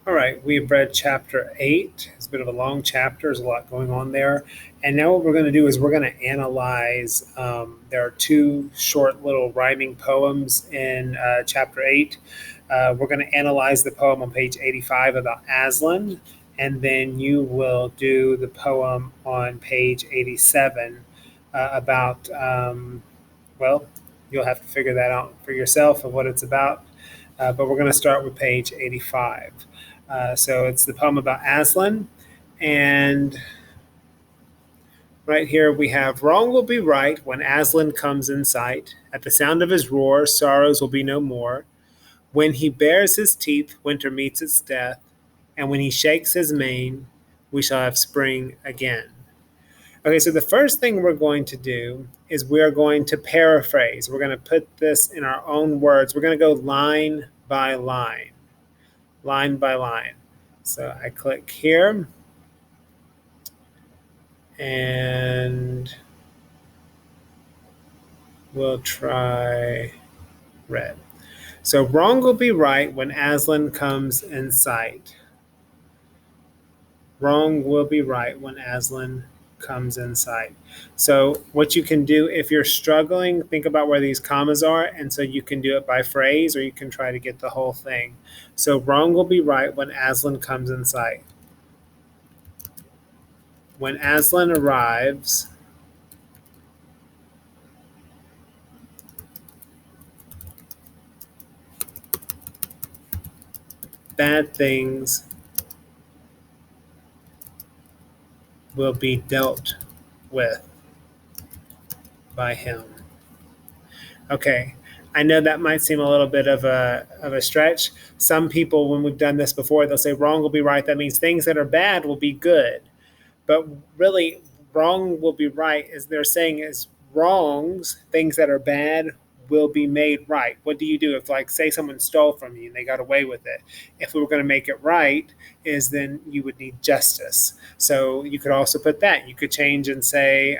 All right, we've read chapter 8. It's a bit of a long chapter, there's a lot going on there. And now what we're going to do is we're going to analyze. There are two short little rhyming poems in chapter 8. We're going to analyze the poem on page 85 about Aslan, and then you will do the poem on page 87 about, well, you'll have to figure that out for yourself of what it's about. But we're going to start with page 85. So it's the poem about Aslan. And right here we have wrong will be right when Aslan comes in sight. At the sound of his roar, sorrows will be no more. When he bares his teeth, winter meets its death. And when he shakes his mane, we shall have spring again. Okay, so the first thing we're going to do is we're going to paraphrase. We're going to put this in our own words. We're going to go line by line, line by line. So I click here and we'll try red. So wrong will be right when Aslan comes in sight. Wrong will be right when Aslan comes in sight. So what you can do if you're struggling, think about where these commas are, and so you can do it by phrase or you can try to get the whole thing. So wrong will be right when Aslan comes in sight. When Aslan arrives, bad things will be dealt with by him. Okay, I know that might seem a little bit of a stretch. Some people, when we've done this before, they'll say wrong will be right. That means things that are bad will be good. But really, wrong will be right is they're saying is wrongs, things that are bad, will be made right. What do you do if, like, say someone stole from you and they got away with it? If we were going to make it right, is then you would need justice. So you could also put that. You could change and say,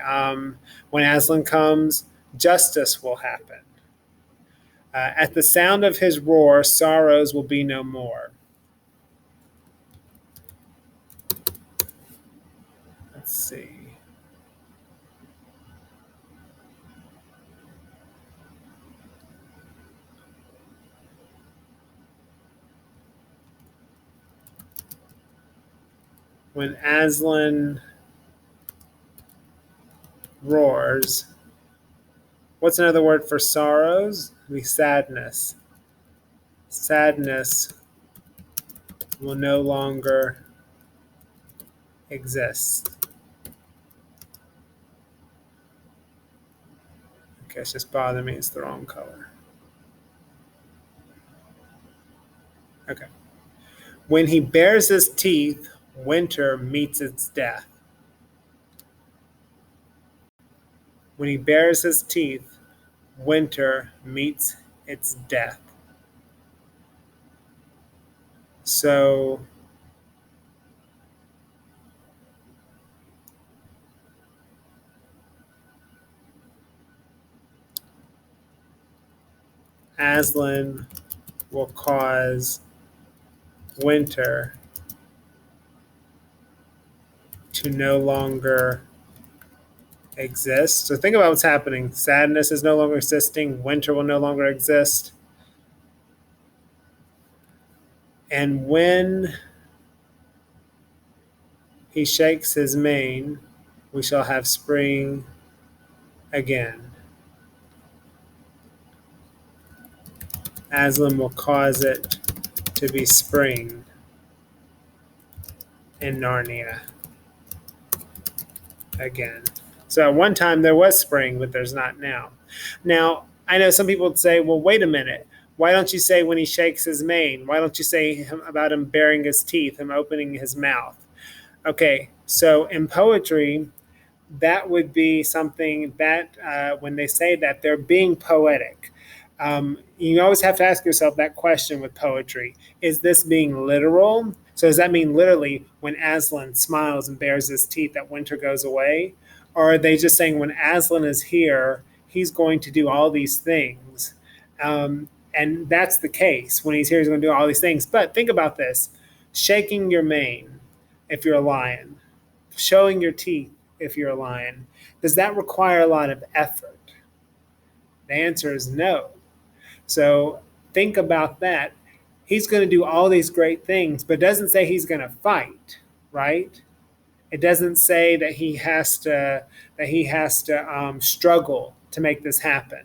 when Aslan comes, justice will happen. At the sound of his roar, sorrows will be no more. Let's see. When Aslan roars, what's another word for sorrows? It'd be sadness. Sadness will no longer exist. Okay, it's just bothering me. It's the wrong color. Okay. When he bares his teeth, winter meets its death. When he bares his teeth, winter meets its death. So Aslan will cause winter to no longer exist. So think about what's happening. Sadness is no longer existing. Winter will no longer exist. And when he shakes his mane, we shall have spring again. Aslan will cause it to be spring in Narnia again. So at one time there was spring, but there's not now. Now, I know some people would say, well, wait a minute. Why don't you say when he shakes his mane? Why don't you say about him baring his teeth, him opening his mouth? Okay, so in poetry, that would be something that when they say that, they're being poetic. You always have to ask yourself that question with poetry. Is this being literal? So does that mean literally when Aslan smiles and bares his teeth that winter goes away? Or are they just saying when Aslan is here, he's going to do all these things? And that's the case. When he's here, he's going to do all these things. But think about this. shaking your mane if you're a lion, showing your teeth if you're a lion, does that require a lot of effort? The answer is no. So think about that. He's going to do all these great things, but it doesn't say he's going to fight, right? It doesn't say that he has to struggle to make this happen.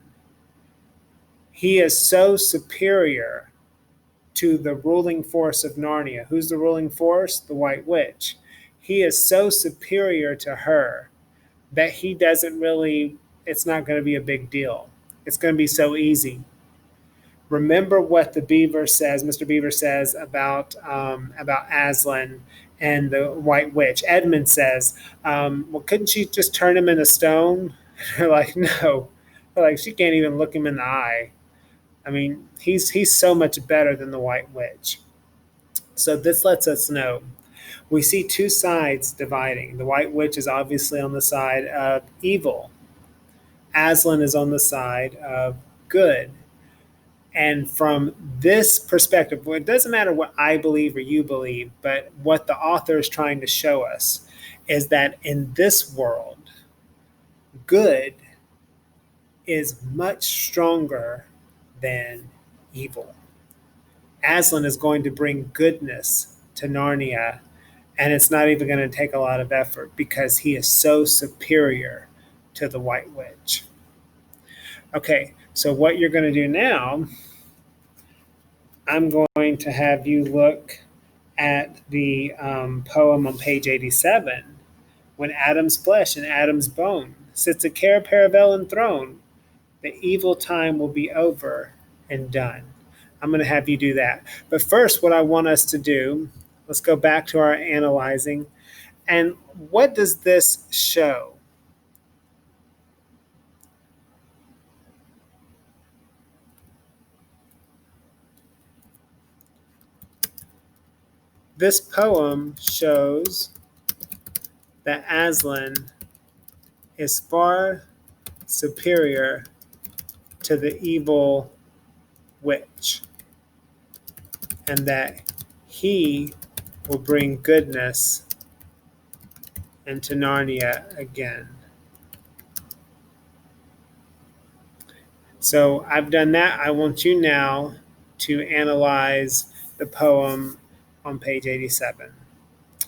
He is so superior to the ruling force of Narnia. Who's the ruling force? The White Witch. He is so superior to her that he doesn't really, it's not going to be a big deal. It's going to be so easy. Remember what the beaver says, Mr. Beaver says about Aslan and the White Witch. Edmund says, well, couldn't she just turn him into stone? They're like, no. They're like, she can't even look him in the eye. I mean, he's so much better than the White Witch. So this lets us know we see two sides dividing. The White Witch is obviously on the side of evil. Aslan is on the side of good. And from this perspective, well, it doesn't matter what I believe or you believe, but what the author is trying to show us is that in this world, good is much stronger than evil. Aslan is going to bring goodness to Narnia, and it's not even going to take a lot of effort because he is so superior to the White Witch. Okay, so what you're going to do now, I'm going to have you look at the poem on page 87. When Adam's flesh and Adam's bone sits a carapavel enthroned, the evil time will be over and done. I'm going to have you do that. But first, what I want us to do, let's go back to our analyzing. And what does this show? This poem shows that Aslan is far superior to the evil witch, and that he will bring goodness into Narnia again. So I've done that. I want you now to analyze the poem on page 87.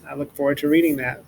I look forward to reading that.